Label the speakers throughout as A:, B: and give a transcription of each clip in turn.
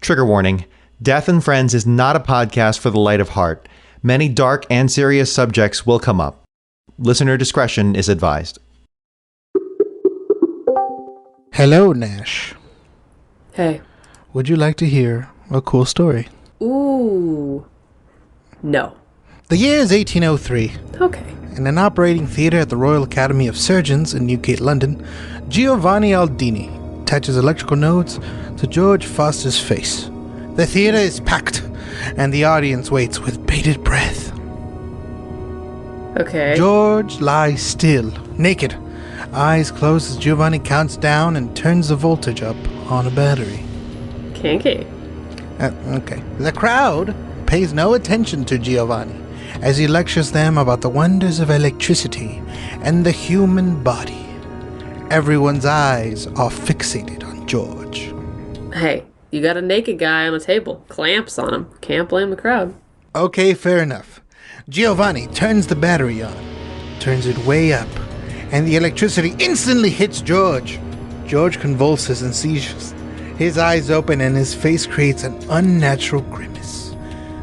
A: Trigger warning. Death and Friends is not a podcast for the light of heart. Many dark and serious subjects will come up. Listener discretion is advised.
B: Hello, Nash.
C: Hey.
B: Would you like to hear a cool story?
C: Ooh. No.
B: The year is 1803.
C: Okay.
B: In an operating theatre at the Royal Academy of Surgeons in Newgate, London, Giovanni Aldini attaches electrical nodes to George Foster's face. The theatre is packed, and the audience waits with bated breath.
C: Okay.
B: George lies still, naked, eyes closed as Giovanni counts down and turns the voltage up on a battery.
C: Kinky.
B: Okay. The crowd pays no attention to Giovanni as he lectures them about the wonders of electricity and the human body. Everyone's eyes are fixated on George.
C: Hey, you got a naked guy on a table. Clamps on him. Can't blame the crowd.
B: Okay, fair enough. Giovanni turns the battery on, turns it way up, and the electricity instantly hits George. George convulses and seizures. His eyes open and his face creates an unnatural grimace.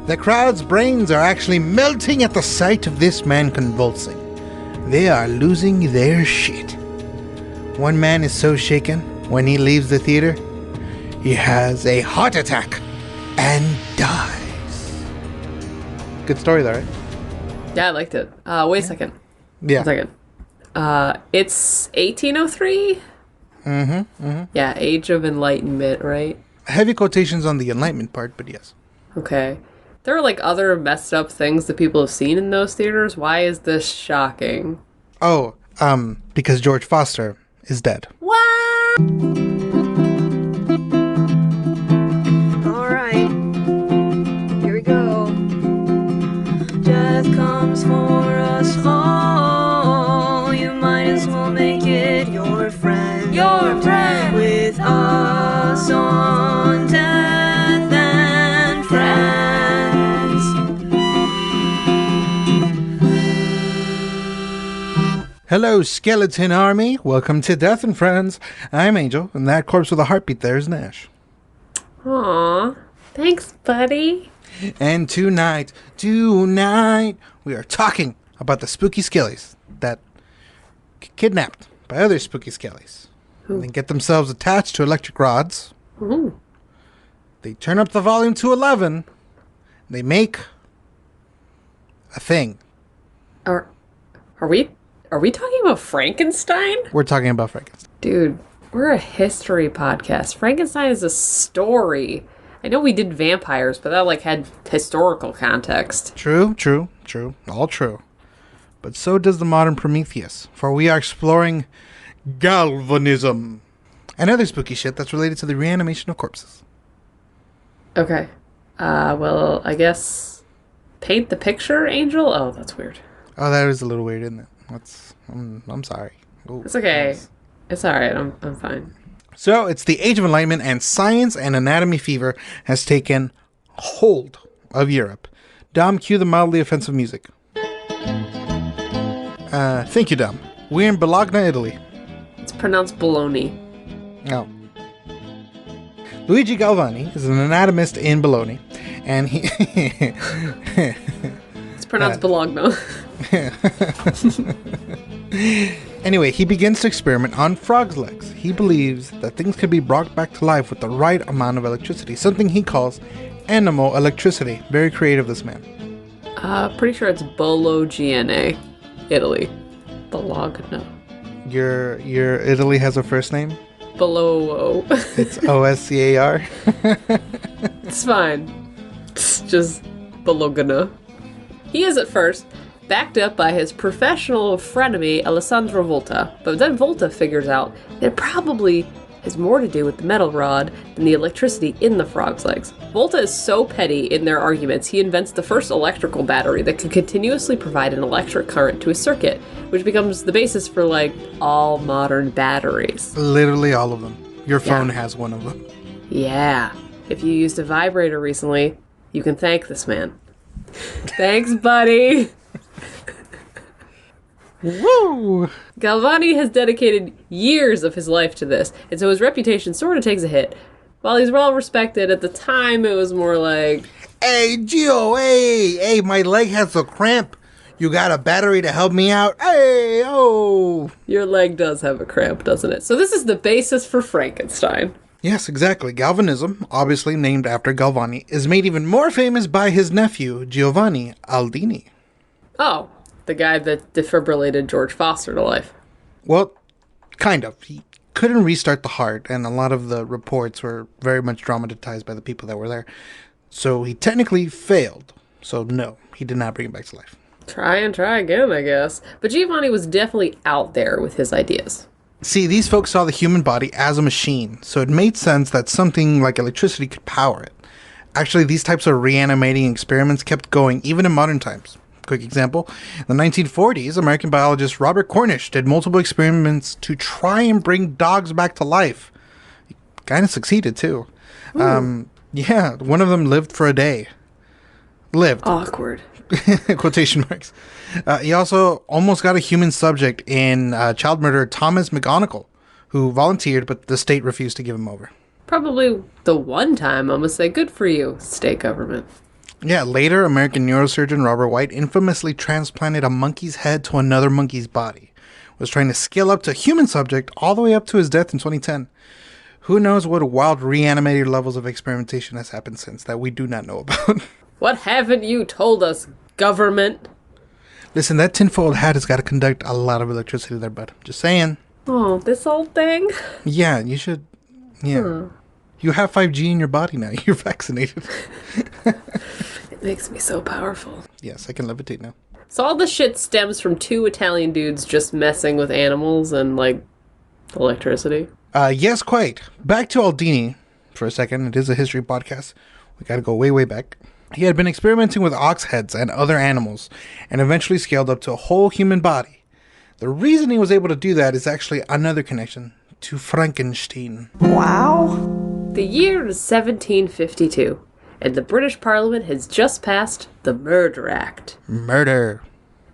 B: The crowd's brains are actually melting at the sight of this man convulsing. They are losing their shit. One man is so shaken when he leaves the theater, he has a heart attack and dies. Good story though, right?
C: Yeah, I liked it. Wait a second.
B: Yeah.
C: A second. It's 1803? Yeah, Age of Enlightenment, right?
B: Heavy quotations on the Enlightenment part, but yes.
C: Okay. There are like other messed up things that people have seen in those theaters. Why is this shocking?
B: Oh, because George Foster is dead.
C: What?
D: Alright, here we go. Death comes for us all. You might as well make it your friend. Your friend. With us on Death and Friends.
B: Hello, Skeleton Army. Welcome to Death and Friends. I'm Angel, and that corpse with a heartbeat there is Nash.
C: Aw. Thanks, buddy.
B: And tonight, we are talking about the spooky skellies that kidnapped by other spooky skellies. They get themselves attached to electric rods.
C: Ooh.
B: They turn up the volume to 11. They make a thing.
C: Are we talking about Frankenstein?
B: We're talking about Frankenstein.
C: Dude, we're a history podcast. Frankenstein is a story. I know we did vampires, but that had historical context.
B: True. All true. But so does the Modern Prometheus, for we are exploring Galvanism and other spooky shit that's related to the reanimation of corpses.
C: Okay. Well, I guess paint the picture, Angel? Oh, that's weird.
B: Oh, that is a little weird, isn't it? I'm sorry. Ooh,
C: It's okay.
B: nice.
C: It's alright. I'm fine.
B: So, it's the Age of Enlightenment, and science and anatomy fever has taken hold of Europe. Dom, cue the mildly offensive music. Thank you, Dom. We're in Bologna, Italy.
C: It's pronounced baloney.
B: No. Luigi Galvani is an anatomist in Bologna, and he...
C: It's pronounced Bologna.
B: Anyway, he begins to experiment on frogs' legs. He believes that things can be brought back to life with the right amount of electricity, something he calls animal electricity. Very creative, this man.
C: Pretty sure it's Bologna, Italy. Bologna.
B: Your Italy has a first name?
C: Below.
B: It's OSCAR?
C: It's fine. It's just Bologna. He is at first backed up by his professional frenemy Alessandro Volta, but then Volta figures out that it probably has more to do with the metal rod than the electricity in the frog's legs. Volta is so petty in their arguments, he invents the first electrical battery that can continuously provide an electric current to a circuit, which becomes the basis for, all modern batteries.
B: Literally all of them. Your phone has one of them.
C: Yeah. If you used a vibrator recently, you can thank this man. Thanks, buddy!
B: Woo!
C: Galvani has dedicated years of his life to this, and so his reputation sort of takes a hit. While he's well respected, at the time it was more like,
B: Hey, Gio, hey, my leg has a cramp. You got a battery to help me out? Hey, oh.
C: your leg does have a cramp, doesn't it? So this is the basis for Frankenstein.
B: Yes, exactly. Galvanism, obviously named after Galvani, is made even more famous by his nephew, Giovanni Aldini.
C: Oh, the guy that defibrillated George Foster to life.
B: Well, kind of. He couldn't restart the heart, and a lot of the reports were very much dramatized by the people that were there. So he technically failed. So no, he did not bring him back to life.
C: Try and try again, I guess. But Giovanni was definitely out there with his ideas.
B: See, these folks saw the human body as a machine, so it made sense that something like electricity could power it. Actually, these types of reanimating experiments kept going even in modern times. Quick example, in the 1940s, American biologist Robert Cornish did multiple experiments to try and bring dogs back to life. He kind of succeeded, too. Yeah, one of them lived for a day. Lived.
C: Awkward.
B: Quotation marks. He also almost got a human subject in child murderer Thomas McGonigal, who volunteered, but the state refused to give him over.
C: Probably the one time I'm gonna say good for you, state government.
B: Yeah, later, American neurosurgeon Robert White infamously transplanted a monkey's head to another monkey's body. Was trying to scale up to a human subject all the way up to his death in 2010. Who knows what wild reanimated levels of experimentation has happened since that we do not know about.
C: What haven't you told us, government?
B: Listen, that tinfoil hat has got to conduct a lot of electricity there, bud. Just saying.
C: Oh, this old thing?
B: Yeah, you should. Yeah. You have 5G in your body now. You're vaccinated.
C: It makes me so powerful.
B: Yes, I can levitate now.
C: So all this shit stems from two Italian dudes just messing with animals and, like, electricity?
B: Yes, quite. Back to Aldini for a second. It is a history podcast. We got to go way, way back. He had been experimenting with ox heads and other animals and eventually scaled up to a whole human body. The reason he was able to do that is actually another connection to Frankenstein.
C: The year is 1752, and the British Parliament has just passed the Murder Act.
B: Murder.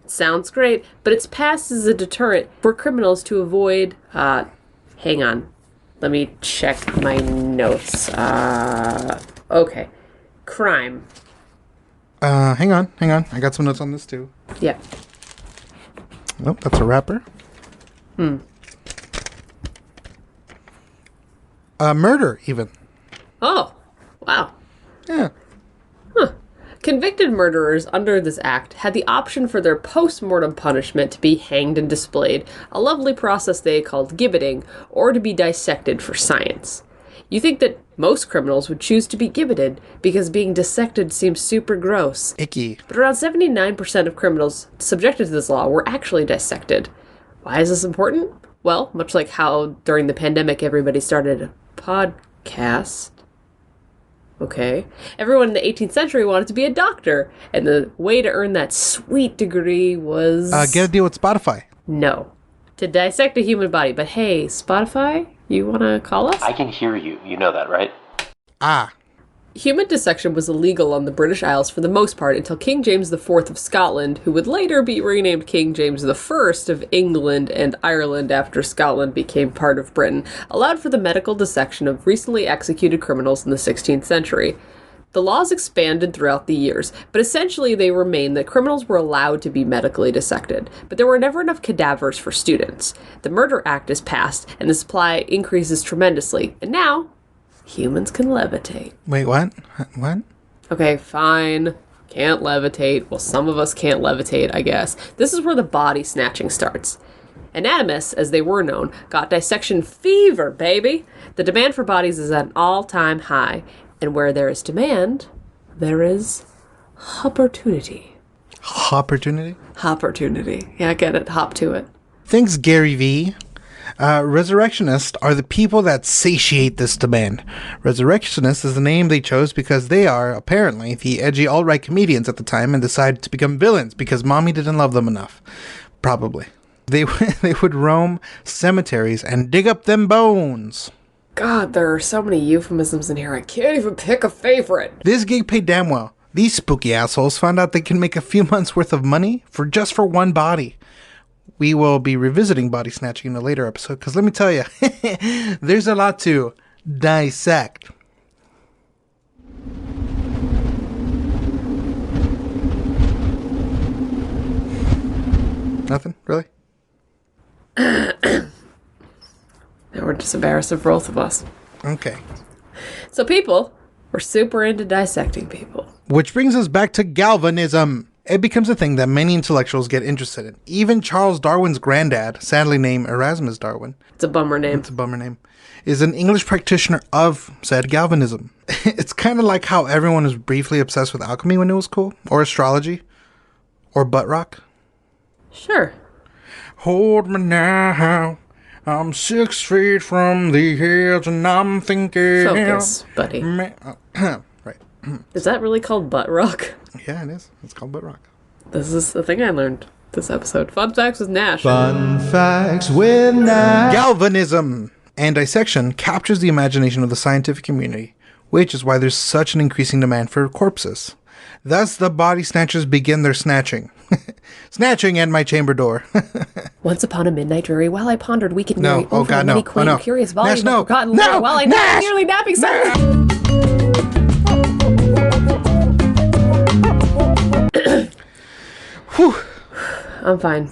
C: Sounds great, but it's passed as a deterrent for criminals to avoid, hang on. Let me check my notes. Okay. Crime.
B: Hang on. I got some notes on this too.
C: Yeah.
B: Oh, that's a wrapper. Murder, even.
C: Oh, wow.
B: Yeah.
C: Convicted murderers under this act had the option for their post-mortem punishment to be hanged and displayed, a lovely process they called gibbeting, or to be dissected for science. You think that most criminals would choose to be gibbeted because being dissected seems super gross.
B: Icky.
C: But around 79% of criminals subjected to this law were actually dissected. Why is this important? Well, much like how during the pandemic everybody started a podcast. Okay. Everyone in the 18th century wanted to be a doctor, and the way to earn that sweet degree was...
B: Get a deal with Spotify.
C: No. To dissect a human body. But hey, Spotify, you want to call us?
E: I can hear you. You know that, right?
B: Ah.
C: Human dissection was illegal on the British Isles for the most part until King James IV of Scotland, who would later be renamed King James I of England and Ireland after Scotland became part of Britain, allowed for the medical dissection of recently executed criminals in the 16th century. The laws expanded throughout the years, but essentially they remained that criminals were allowed to be medically dissected, but there were never enough cadavers for students. The Murder Act is passed, and the supply increases tremendously, and now humans can levitate.
B: Wait, what? What?
C: Okay, fine. Can't levitate. Well, some of us can't levitate, I guess. This is where the body snatching starts. Anatomists, as they were known, got dissection fever, baby! The demand for bodies is at an all-time high, and where there is demand, there is opportunity.
B: Opportunity?
C: Opportunity. Yeah, get it. Hop to it.
B: Thanks, Gary V. Resurrectionists are the people that satiate this demand. Resurrectionists is the name they chose because they are, apparently, the edgy alt-right comedians at the time and decided to become villains because mommy didn't love them enough. Probably. They would roam cemeteries and dig up them bones.
C: God, there are so many euphemisms in here. I can't even pick a favorite.
B: This gig paid damn well. These spooky assholes found out they can make a few months' worth of money for just one body. We will be revisiting body snatching in a later episode, because let me tell you, there's a lot to dissect.
C: It's embarrassing for both of us.
B: Okay.
C: So people were super into dissecting people.
B: Which brings us back to Galvanism. It becomes a thing that many intellectuals get interested in. Even Charles Darwin's granddad, sadly named Erasmus Darwin,
C: It's a bummer name.
B: is an English practitioner of said Galvanism. It's kind of like how everyone was briefly obsessed with alchemy when it was cool, or astrology, or butt rock.
C: Sure.
B: Hold me now, I'm 6 feet from the edge and I'm thinking...
C: Focus, buddy.
B: Right.
C: Is that really called butt rock?
B: Yeah, it is. It's called butt rock.
C: This is the thing I learned this episode. Fun facts with Nash.
A: Fun facts with Nash.
B: Galvanism and dissection captures the imagination of the scientific community, which is why there's such an increasing demand for corpses. Thus, the body snatchers begin their snatching. Snatching at my chamber door.
C: Once upon a midnight dreary, while I pondered weak and
B: No.
C: weary
B: Oh,
C: over
B: God,
C: the many
B: no.
C: quaint
B: Oh, no.
C: curious
B: Nash,
C: volumes
B: no.
C: of forgotten
B: No.
C: lore, while I
B: Nash.
C: nearly napping silently.
B: Whew.
C: I'm fine.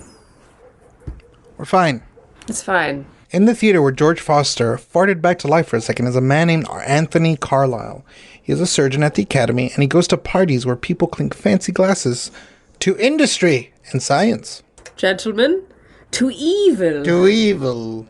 B: We're fine.
C: It's fine.
B: In the theater where George Foster farted back to life for a second is a man named Anthony Carlyle. He is a surgeon at the academy, and he goes to parties where people clink fancy glasses to industry and science.
C: Gentlemen, to evil.
B: To evil.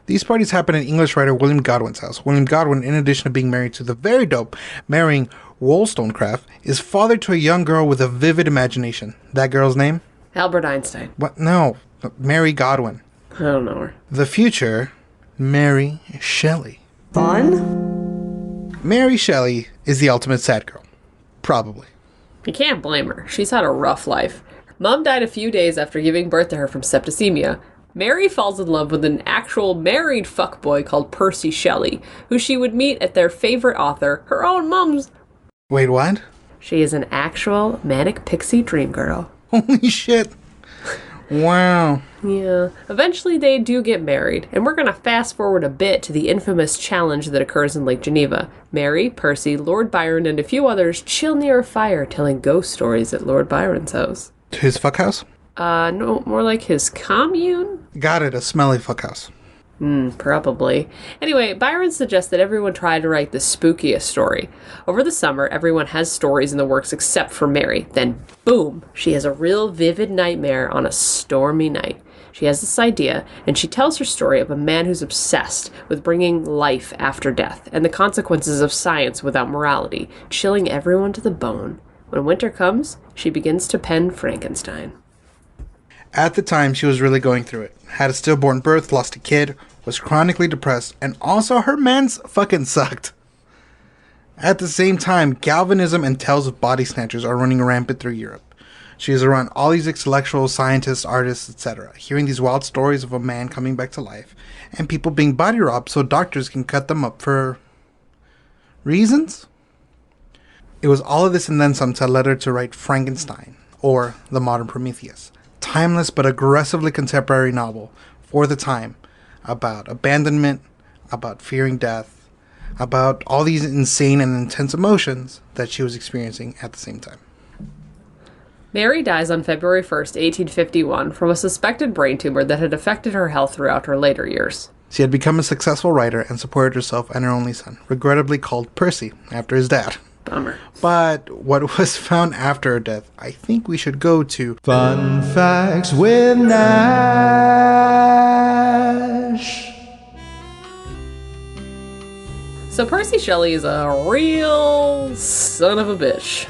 B: These parties happen in English writer William Godwin's house. William Godwin, in addition to being married to the very dope Mary Wollstonecraft, is father to a young girl with a vivid imagination. That girl's name?
C: Albert Einstein.
B: What? No. Mary Godwin.
C: I don't know her.
B: The future, Mary Shelley.
D: Fun?
B: Mary Shelley is the ultimate sad girl. Probably.
C: You can't blame her. She's had a rough life. Mom died a few days after giving birth to her from septicemia. Mary falls in love with an actual married fuckboy called Percy Shelley, who she would meet at their favorite author, her own mom's.
B: Wait, what?
C: She is an actual Manic Pixie dream girl.
B: Holy shit. Wow.
C: Yeah. Eventually they do get married, and we're gonna fast forward a bit to the infamous challenge that occurs in Lake Geneva. Mary, Percy, Lord Byron, and a few others chill near a fire telling ghost stories at Lord Byron's house.
B: His fuck house?
C: No, more like his commune?
B: Got it, a smelly fuck house.
C: Probably. Anyway, Byron suggests that everyone try to write the spookiest story. Over the summer, everyone has stories in the works except for Mary. Then, boom, she has a real vivid nightmare on a stormy night. She has this idea, and she tells her story of a man who's obsessed with bringing life after death and the consequences of science without morality, chilling everyone to the bone. When winter comes, she begins to pen Frankenstein.
B: At the time, she was really going through it. Had a stillborn birth, lost a kid, was chronically depressed, and also her mans fucking sucked. At the same time, Galvanism and tales of body snatchers are running rampant through Europe. She is around all these intellectuals, scientists, artists, etc., hearing these wild stories of a man coming back to life, and people being body robbed so doctors can cut them up for... reasons? It was all of this and then some that led her to write Frankenstein, or the Modern Prometheus. Timeless but aggressively contemporary novel for the time about abandonment, about fearing death, about all these insane and intense emotions that she was experiencing at the same time.
C: Mary dies on February 1st, 1851, from a suspected brain tumor that had affected her health throughout her later years.
B: She had become a successful writer and supported herself and her only son, regrettably called Percy, after his dad.
C: Bummer.
B: But what was found after her death, I think we should go to...
A: Fun facts with Nash.
C: So Percy Shelley is a real son of a bitch.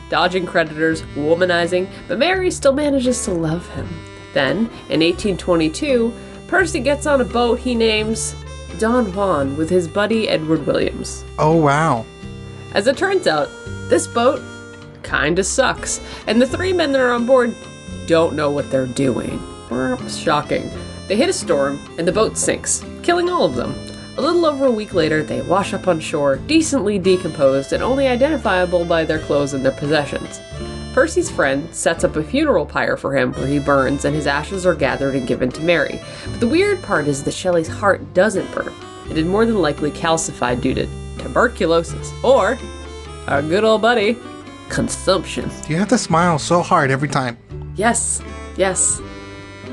C: Dodging creditors, womanizing, but Mary still manages to love him. Then, in 1822, Percy gets on a boat he names Don Juan with his buddy Edward Williams.
B: Oh, wow.
C: As it turns out, this boat kinda sucks, and the three men that are on board don't know what they're doing. Shocking. They hit a storm, and the boat sinks, killing all of them. A little over a week later, they wash up on shore, decently decomposed and only identifiable by their clothes and their possessions. Percy's friend sets up a funeral pyre for him where he burns, and his ashes are gathered and given to Mary. But the weird part is that Shelley's heart doesn't burn. It had more than likely calcified due to tuberculosis, or, our good old buddy, consumption.
B: You have to smile so hard every time.
C: Yes, yes.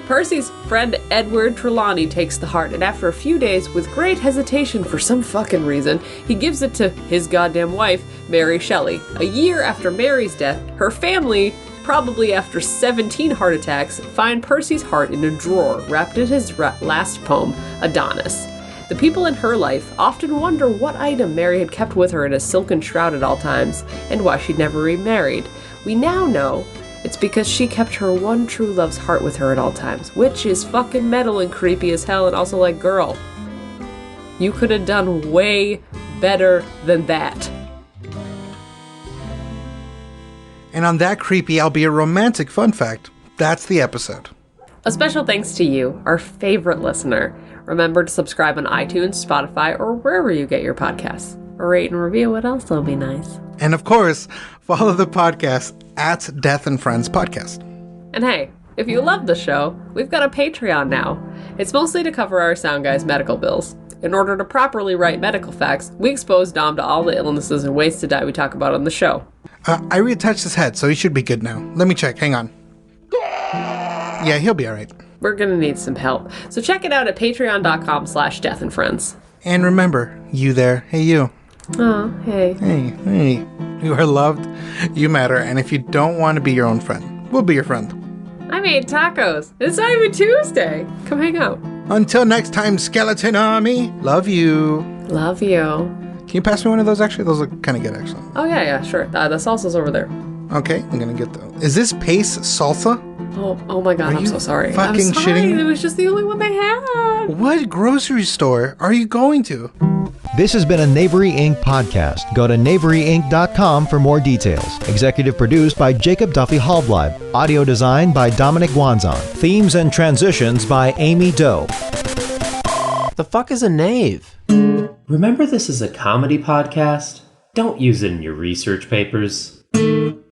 C: Percy's friend Edward Trelawney takes the heart, and after a few days, with great hesitation for some fucking reason, he gives it to his goddamn wife, Mary Shelley. A year after Mary's death, her family, probably after 17 heart attacks, find Percy's heart in a drawer wrapped in his last poem, Adonis. The people in her life often wonder what item Mary had kept with her in a silken shroud at all times, and why she'd never remarried. We now know it's because she kept her one true love's heart with her at all times, which is fucking metal and creepy as hell, and also like, girl, you could have done way better than that.
B: And on that creepy, albeit romantic fun fact, that's the episode.
C: A special thanks to you, our favorite listener. Remember to subscribe on iTunes, Spotify, or wherever you get your podcasts. A rate and review would also be nice.
B: And of course, follow the podcast at Death and Friends Podcast.
C: And hey, if you love the show, we've got a Patreon now. It's mostly to cover our sound guy's medical bills. In order to properly write medical facts, we expose Dom to all the illnesses and ways to die we talk about on the show.
B: I reattached his head, so he should be good now. Let me check. Hang on. Yeah, he'll be all right.
C: We're gonna need some help. So check it out at patreon.com/deathandfriends.
B: And remember, you there, hey you.
C: Oh, hey.
B: Hey. You are loved, you matter, and if you don't want to be your own friend, we'll be your friend.
C: I made tacos. It's not even Tuesday. Come hang out.
B: Until next time, Skeleton Army, love you.
C: Love you.
B: Can you pass me one of those, actually? Those look kind of good, actually.
C: Oh, yeah, sure. The salsa's over there.
B: Okay, I'm gonna get those. Is this pace salsa?
C: Oh my god,
B: Are
C: I'm
B: you
C: so sorry.
B: fucking
C: I'm sorry.
B: shitting me?
C: It was just the only one they had.
B: What grocery store are you going to?
A: This has been a Knavery Inc. podcast. Go to knaveryinc.com for more details. Executive produced by Jacob Duffy Hallbleib. Audio design by Dominic Wanzon. Themes and transitions by Amy Doe.
E: The fuck is a knave? Remember, this is a comedy podcast? Don't use it in your research papers.